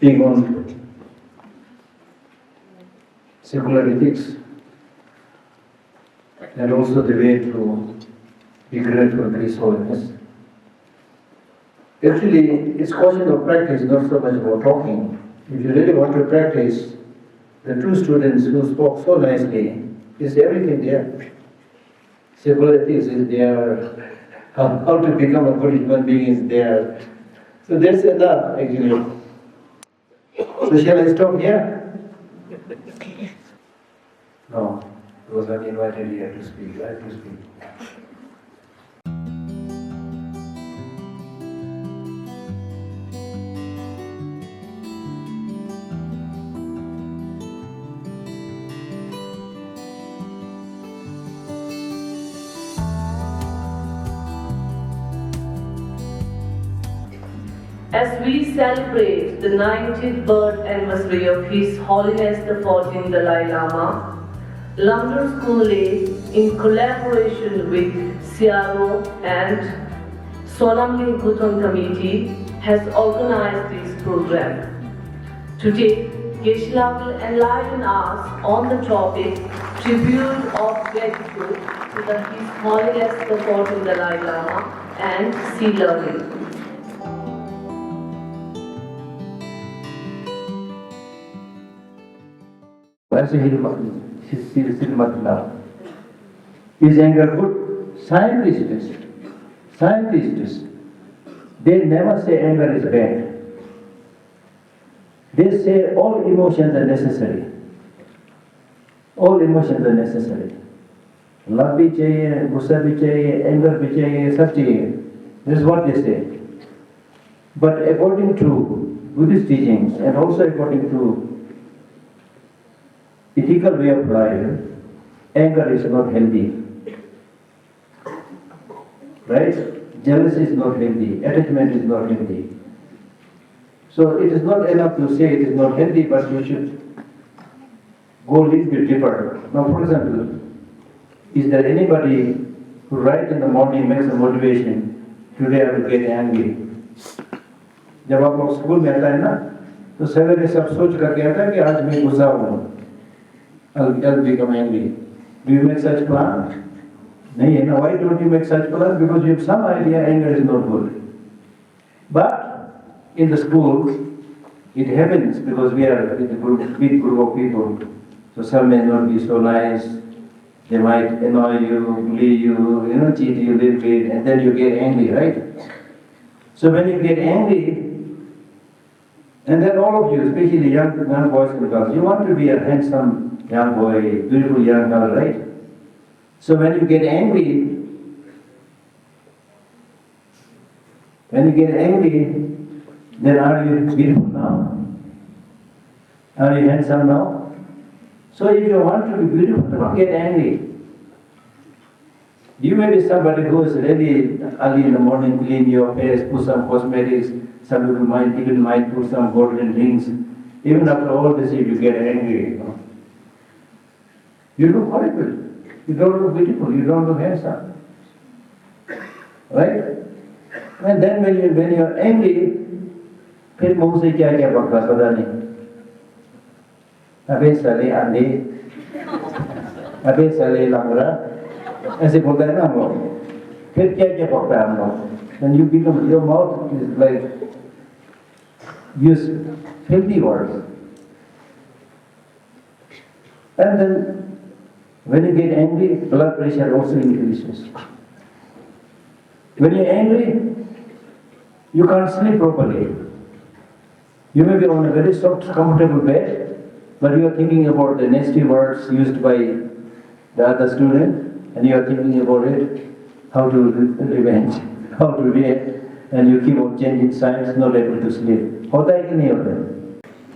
speak on secular ethics and also the way to be grateful to His Holiness. Actually, it's question of practice, not so much about talking. If you really want to practice, the two students who spoke so nicely, is everything there. Secular ethics is there, how to become a good human being is there. So that's enough, actually. So shall I stop here? No, I was not invited here to speak. I have to speak. As we celebrate the 90th birth anniversary of His Holiness the 14th Dalai Lama, London School A, in collaboration with CRO and Sonamling Ghoton Committee, has organized this program. Today, Geshe Lhakdor enlightened us on the topic Tribute of Gratitude to the His Holiness the 14th Dalai Lama and SEE Learning. Is anger good? Scientists, they never say anger is bad. They say all emotions are necessary. All emotions are necessary. Love bhi chahiye, gussa bhi chahiye, anger bhi chahiye, sab chahiye. This is what they say. But according to Buddhist teachings and also according to ethical way of life, anger is not healthy. Right? Jealousy is not healthy. Attachment is not healthy. So it is not enough to say it is not healthy, but you should go a little bit deeper. Now, for example, is there anybody who right in the morning makes a motivation, today I will get angry? जब आप लोग school में आता है ना, तो सवेरे सब सोच करके आता है कि आज मैं गुस्सा हूँ. I'll become angry. Do you make such plan? No, why don't you make such plan? Because you have some idea anger is not good. But in the school, it happens because we are in a big group of people. So some may not be so nice. They might annoy you, bully you, cheat you a little bit, and then you get angry, right? So when you get angry, and then all of you, especially young boys and girls, you want to be a handsome young boy, beautiful young girl, right? So when you get angry, then are you beautiful now? Are you handsome now? So if you want to be beautiful, don't get angry. You may be somebody who is really early in the morning, clean your face, put some cosmetics, some people might even put some golden rings. Even after all this, if you get angry, you look horrible. You don't look beautiful. You don't look handsome. Right? And then when you're angry, फिर मुंह से क्या क्या बकता पता नहीं. अबे साले आंधे, अबे साले लंगड़ा, ऐसे बोलता है ना हम लोग. फिर क्या क्या बकता है हम लोग. Then you become, your mouth is like use filthy words. And then when you get angry, blood pressure also increases. When you're angry, you can't sleep properly. You may be on a very soft, comfortable bed, but you are thinking about the nasty words used by the other student, and you are thinking about it, how to revenge, how to react, and you keep on changing signs, not able to sleep. Hota hai ki nahi hota?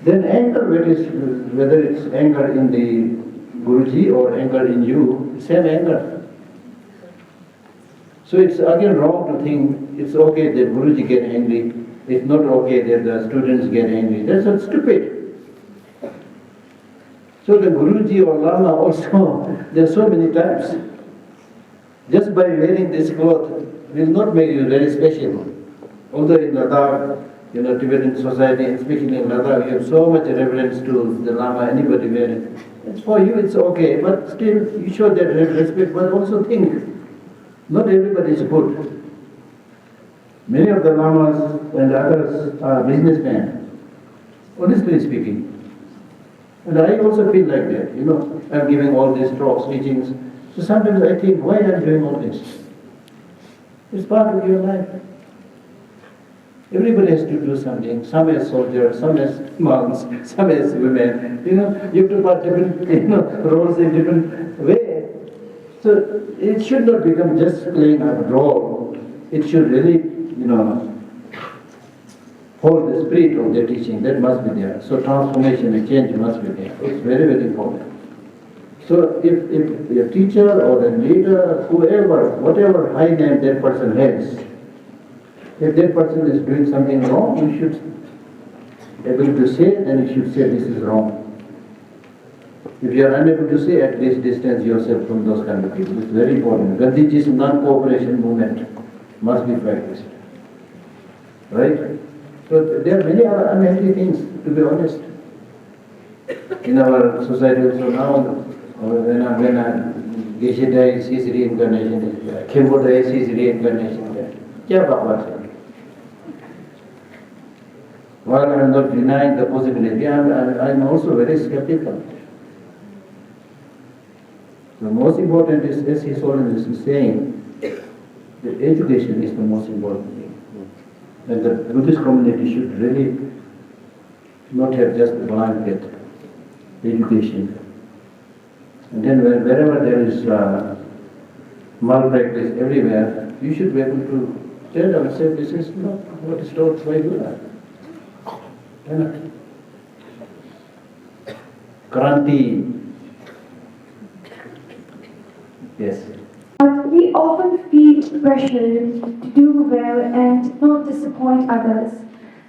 Then anger, whether it's anger in the Guruji or anger in you, same anger. So it's again wrong to think it's okay that Guruji get angry, it's not okay that the students get angry. That's so stupid. So the Guruji or Lama also, there are so many times, just by wearing this cloth will not make you very special. Although in Ladakh, Tibetan society, especially in Ladakh, we have so much reverence to the Lama, anybody where it's for you, it's okay, but still you show that respect, but also think, not everybody is good. Many of the Lamas and others are businessmen, honestly speaking. And I also feel like that, I'm giving all these talks, teachings. So sometimes I think, why am I doing all this? It's part of your life. Everybody has to do something. Some as soldiers, some as monks, some as women. You have to part different roles in different way. So it should not become just playing a role. It should really, hold the spirit of the teaching. That must be there. So transformation and change must be there. It's very, very important. So if a teacher or a leader, whoever, whatever high name that person has, if that person is doing something wrong, you should be able to say, then you should say this is wrong. If you are unable to say, at least distance yourself from those kind of people. It's very important. Gandhiji's non-cooperation movement must be practiced. Right? So there are many unhealthy things, to be honest, in our society also now. When Geshe dies, his reincarnation is there. Khembo dies, his reincarnation is there. Kya bakwas hai? While I am not denying the possibility, I am also very skeptical. The most important is, as His Holiness is saying, the education is the most important thing. And the Buddhist community should really not have just a blanket education. And then wherever there is malpractice everywhere, you should be able to tell them, say, this is not what is taught by Buddha. Kranti. Yes. We often feel pressured to do well and not disappoint others.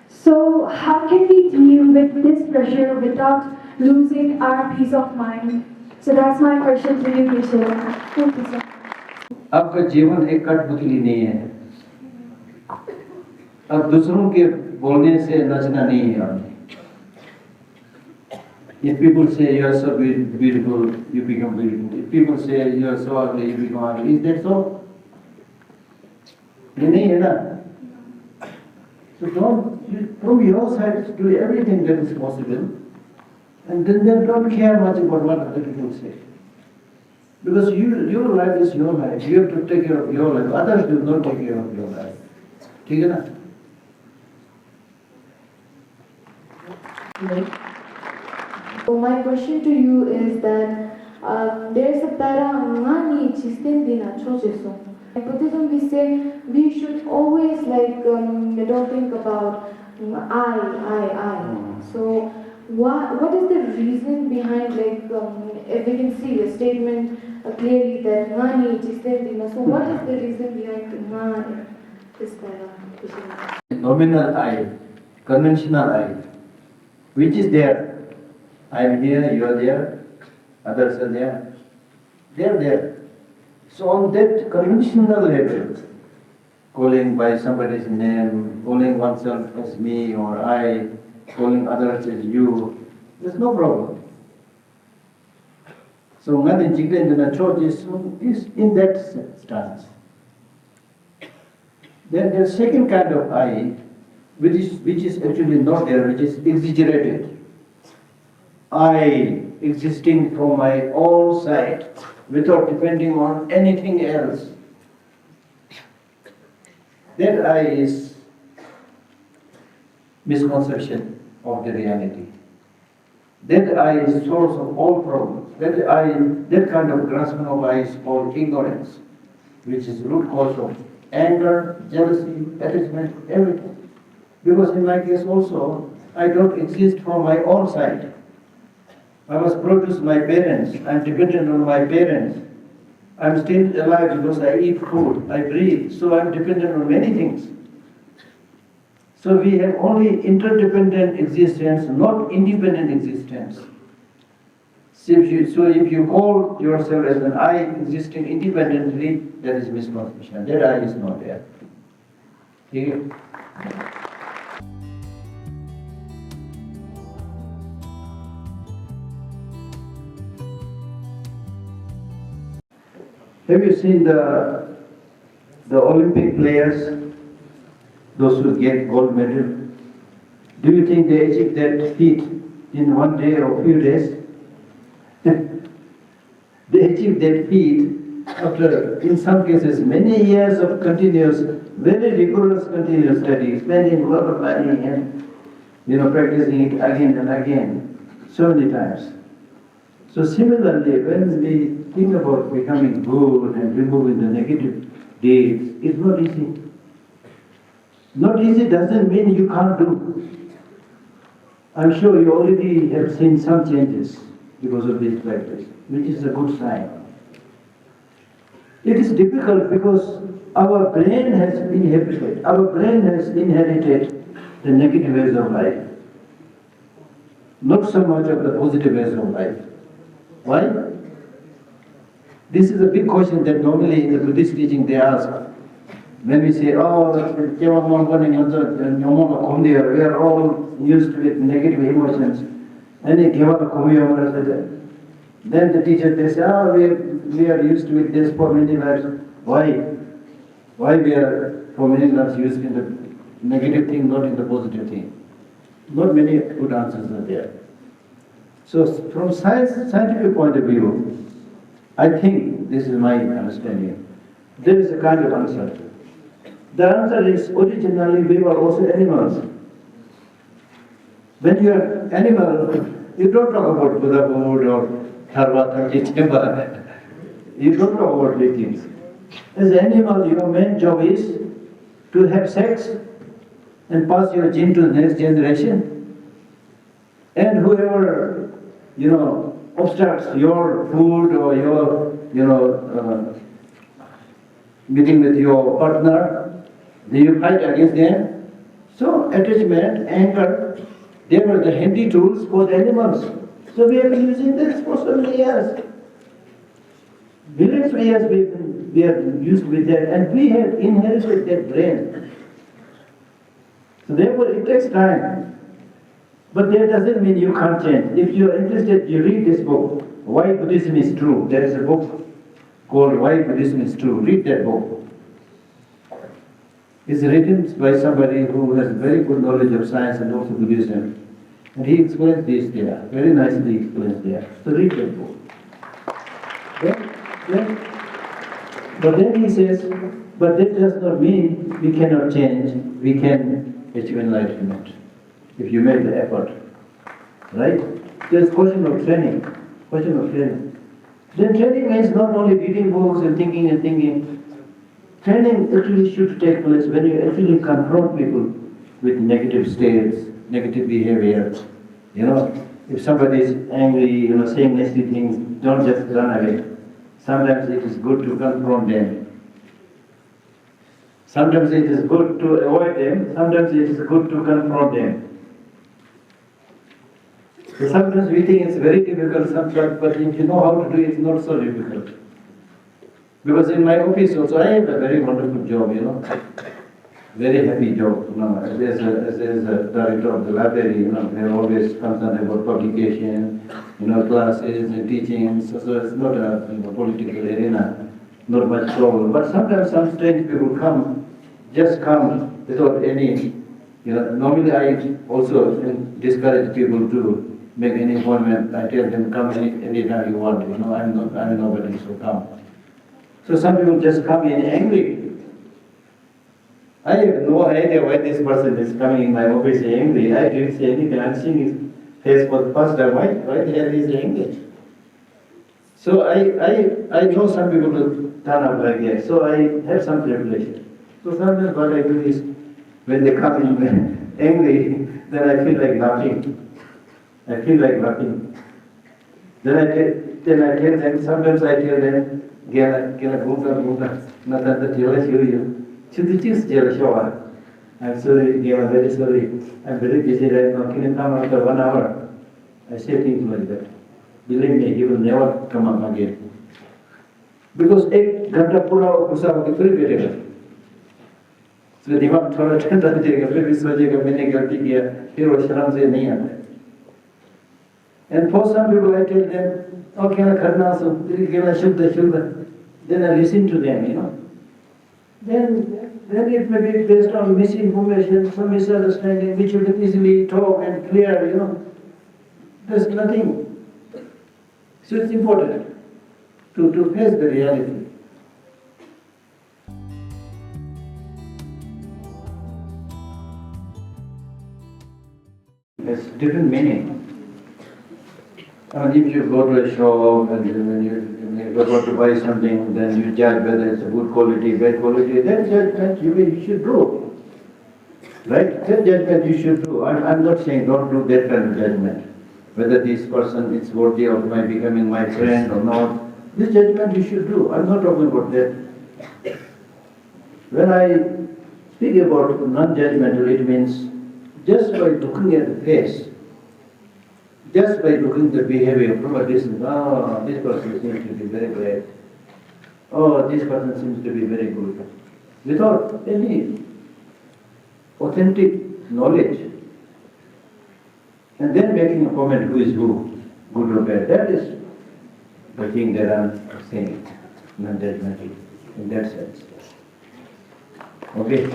So how can we deal with this pressure without losing our peace of mind? So that's my question to you, Geshe. Thank you, sir. आपका जीवन एक कठपुतली नहीं है. अब दूसरों के बोलने से नचना नहीं है आपने. If people say you are so beautiful, you become beautiful. If people say you are so ugly, you become ugly. Is that so? ये नहीं है ना. So don't, from your side, do everything that is possible. And then don't care much about what other people say. Because your life is your life. You have to take care of your life. Others do not take care of your life. ठीक है ना? So my question to you is that there's a para ngani chistin dina chojeso. In Buddhism we say we should always don't think about I. So what is the reason behind if we can see a statement clearly that ngani chistin dina. So what is the reason behind ngani this para? Nominal I, conventional I, which is there. I am here, you are there, others are there. They are there. So on that conventional level, calling by somebody's name, calling oneself as me or I, calling others as you, there's no problem. So Ngani Jigden in the church is in that stance. Then there's second kind of I, which is actually not there, which is exaggerated. I existing from my own side without depending on anything else. That I is misconception of the reality. That I is source of all problems. That kind of grasping of I is called ignorance, which is root cause of anger, jealousy, attachment, everything. Because in my case also, I don't exist from my own side. I was produced by my parents. I'm dependent on my parents. I'm still alive because I eat food, I breathe, so I'm dependent on many things. So we have only interdependent existence, not independent existence. So if you call yourself as an I existing independently, that is misconception. That I is not there. Okay? Have you seen the Olympic players, those who get gold medal? Do you think they achieve that feat in one day or few days? They achieve that feat after, in some cases, many years of continuous, very rigorous continuous study, spending a lot of money and practicing it again and again, so many times. So similarly, when we think about becoming good and removing the negative deeds, it's not easy. Not easy doesn't mean you can't do. I'm sure you already have seen some changes because of this practice, which is a good sign. It is difficult because our brain has inherited the negative ways of life, not so much of the positive ways of life. Why? This is a big question that normally in the Buddhist teaching they ask. When we say, we are all used with negative emotions, and then the teacher they say, we are used with this for many lives. Why? Why we are for many lives used in the negative thing, not in the positive thing? Not many good answers are there. So from scientific point of view, I think, this is my understanding, there is a kind of answer. The answer is, originally we were also animals. When you are animal, you don't talk about Buddhahood or Dharma, Chemba. You don't talk about these things. As an animal, your main job is to have sex and pass your gene to the next generation. And whoever, obstructs your food or your, meeting with your partner, then you fight against them. So attachment, anger, they were the handy tools for the animals. So we have been using this for so many years. Millions of years we are used with that, and we have inherited that brain. So therefore it takes time. But that doesn't mean you can't change. If you are interested, you read this book, Why Buddhism is True. There is a book called Why Buddhism is True. Read that book. It's written by somebody who has very good knowledge of science and also Buddhism. And he explains this there, very nicely explains there. So read that book. But then he says, but that does not mean we cannot change, we can achieve enlightenment if you make the effort. Right? There's question of training. Then training means not only reading books and thinking. Training actually should take place when you actually confront people with negative states, negative behavior. If somebody is angry, saying nasty things, don't just run away. Sometimes it is good to confront them. Sometimes it is good to avoid them. Sometimes it is good to confront them. So sometimes we think it's very difficult, sometimes, but if you know how to do it, it's not so difficult. Because in my office also, I have a very wonderful job, very happy job. As a director of the library, we're always concerned about publication, classes and teachings. So it's not a political arena, not much problem. But sometimes some strange people just come without any. Normally I also discourage people to make any appointment. I tell them, come anytime you want. I'm nobody, so come. So some people just come in angry. I have no idea why this person is coming in my office angry. I didn't say anything. I'm seeing his face for the first time. Why the hell is he angry? So I know some people will turn up like that. So I have some regulation. So sometimes what I do is, when they come in angry, then I feel like laughing. Then I tell them, sometimes I tell them, I'm sorry, I'm very sorry. I'm very busy right now. Can you come after 1 hour? I say things like that. Believe me, he will never come up again. Because 1 घंटा पूरा गुस्सा होकर फिर बैठेगा. तो दिमाग थोड़ा ठंडा हो जाएगा, फिर भी सोचेगा मैंने गलती किया, फिर वो शर्म से नहीं आता. And for some people I tell them, okay, karna so, kena shubda. then I listen to them, Then it may be based on misinformation, some misunderstanding, which you can easily talk and clear, There's nothing. So it's important to face the reality. It's different meaning. If you go to a shop and when you go to buy something, then you judge whether it's a good quality, bad quality, that judgment you should do. Right? That judgment you should do. I'm not saying don't do that kind of judgment. Whether this person is worthy of my becoming my friend or not. This judgment you should do. I'm not talking about that. When I speak about non-judgmental, it means just by looking at the face, just by looking at the behavior from a distance, this person seems to be very bad. This person seems to be very good. Without any authentic knowledge. And then making a comment who is who, good or bad. That is the thing that I'm saying, non-judgmental, in that sense. Okay?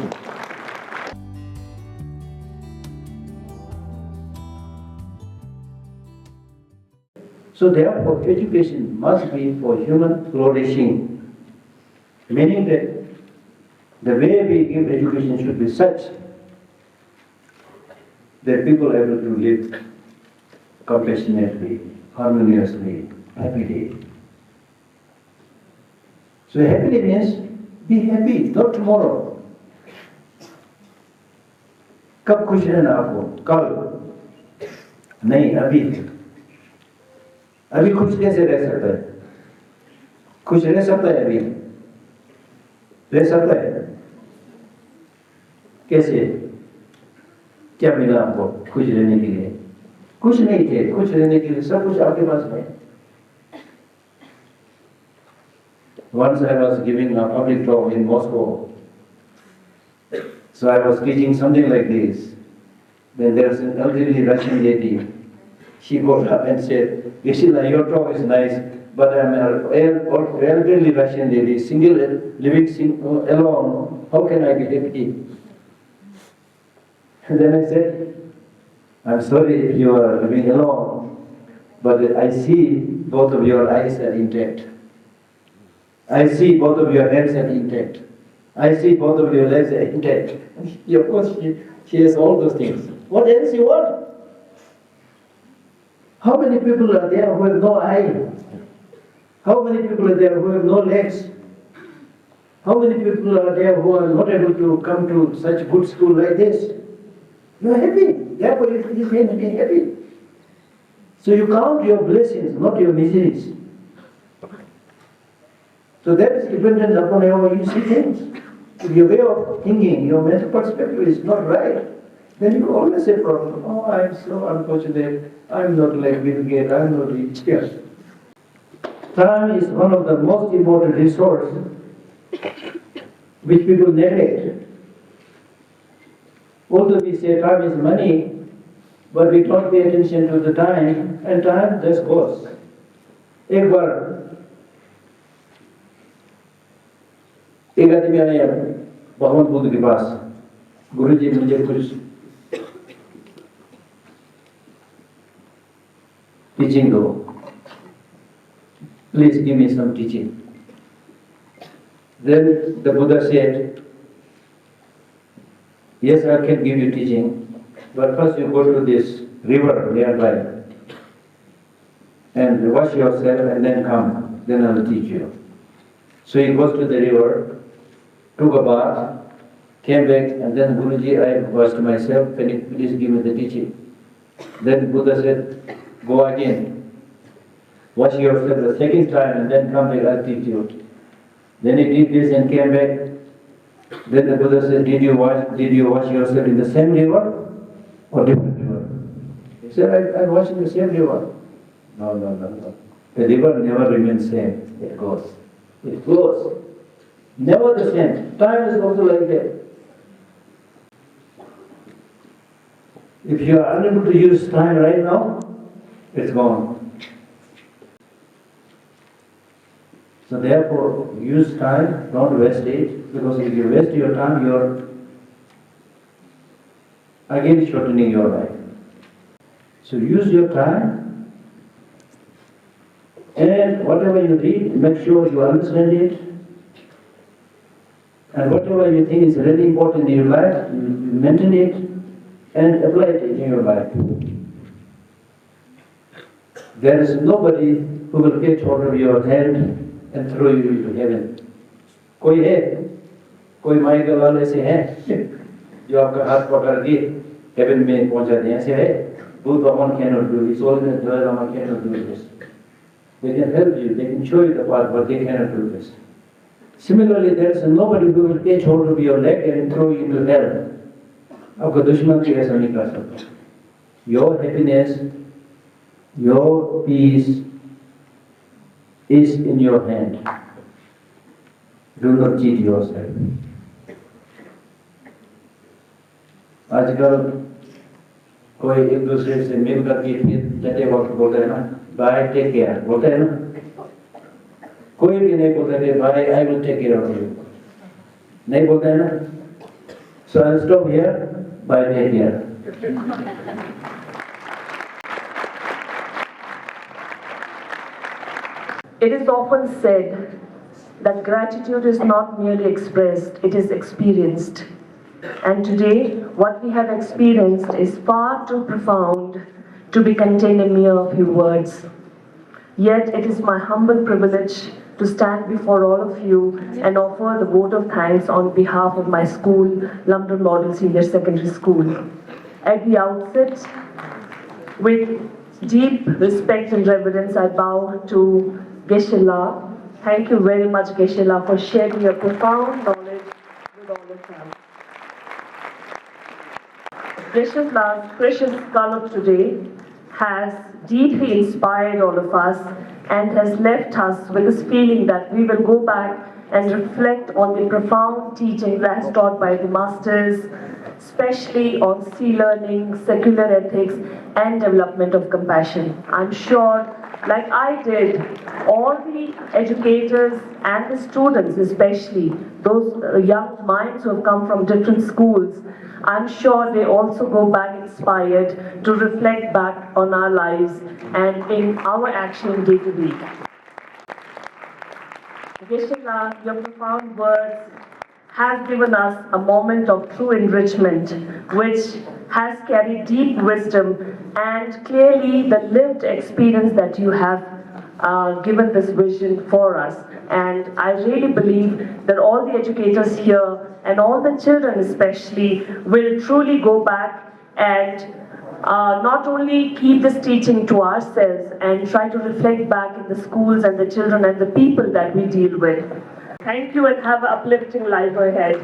So therefore, education must be for human flourishing, meaning that the way we give education should be such that people are able to live compassionately, harmoniously, happily. So happily means be happy, not tomorrow. कब खुश रहना आपको? कल नहीं, अभी खुश कैसे रह सकता है? खुश रह सकता है अभी? रह सकता है? कैसे? क्या मिला आपको खुश रहने के लिए? कुछ नहीं थे, खुश रहने के लिए सब कुछ आपके पास है. Once I was giving a public talk in Moscow. So I was teaching something like this. Then there was an elderly Russian lady. She got up and said, Geshe Lhakdor, your talk is nice, but I'm an elderly Russian lady, single, living alone. How can I be happy? And then I said, I'm sorry if you are living alone, but I see both of your eyes are intact. I see both of your hands are intact. I see both of your legs are intact. Of course, she has all those things. What else you want? How many people are there who have no eye? How many people are there who have no legs? How many people are there who are not able to come to such good school like this? You are happy. Therefore, you can be happy. So you count your blessings, not your miseries. So that is dependent upon how you see things. If your way of thinking, your mental perspective is not right, then you always say problem. I'm so unfortunate. I'm not like Bill Gates. I'm not rich. Yes. Time is one of the most important resources which people neglect. Although we say time is money, but we don't pay attention to the time, and time just goes. एक बार एक आदमी आया भगवान बुद्ध के पास, गुरुजी मुझे कुछ teaching दो, please give me some teaching. Then the Buddha said, yes, I can give you teaching, but first you go to this river nearby and wash yourself and then come, then I will teach you. So he goes to the river, took a bath, came back, and then Guruji, I washed myself, can you please give me the teaching? Then Buddha said, go again, wash yourself the second time and then come back, I'll teach you. Then he did this and came back. Then the Buddha said, did you wash yourself in the same river or different river? He said, I washed in the same river. No. The river never remains same. It goes. It goes. Never the same. Time is also like that. If you are unable to use time right now, it's gone. So therefore, use time, don't waste it, because if you waste your time, you're again shortening your life. So use your time, and whatever you read, make sure you understand it, and whatever you think is really important in your life, you maintain it and apply it in your life. There is nobody who will catch hold of your hand and throw you into heaven. कोई है, कोई माई का लाल ऐसे हैं जो आपका हाथ पकड़ के heaven में पहुंचा दे, ऐसे है? Buddha cannot do this, His Holiness Dalai Lama cannot do this. They can help you, they can show you the path, but they cannot do this. Similarly, there is nobody who will catch hold of your leg and throw you into hell. आपका दुश्मन भी ऐसा नहीं कर सकता. Your happiness, your peace is in your hand. Do not cheat yourself. आजकल कोई एक दूसरे से मिल करके जाते वक्त बोलते हैं ना, बाय टेक केयर बोलते हैं ना, कोई भी नहीं बोलता कि bye I will take care of you, नहीं बोलते हैं ना. So I stop here, bye take care. It is often said that gratitude is not merely expressed, it is experienced. And today, what we have experienced is far too profound to be contained in mere few words. Yet it is my humble privilege to stand before all of you and offer the vote of thanks on behalf of my school, London Model Senior Secondary School. At the outset, with deep respect and reverence, I bow to Geshe Lhakdor. Thank you very much, Geshe Lhakdor, for sharing your profound knowledge with all of us. Geshe Lhakdor's precious scholar today has deeply inspired all of us and has left us with this feeling that we will go back and reflect on the profound teachings as taught by the masters, especially on SEE Learning, secular ethics, and development of compassion. I'm sure, like I did, all the educators and the students, especially those young minds who have come from different schools, I'm sure they also go back inspired to reflect back on our lives and in our action day to day. Geshe Lhakdor, your profound words has given us a moment of true enrichment, which has carried deep wisdom and clearly the lived experience that you have given this vision for us. And I really believe that all the educators here and all the children especially will truly go back and not only keep this teaching to ourselves and try to reflect back in the schools and the children and the people that we deal with. Thank you and have an uplifting life ahead.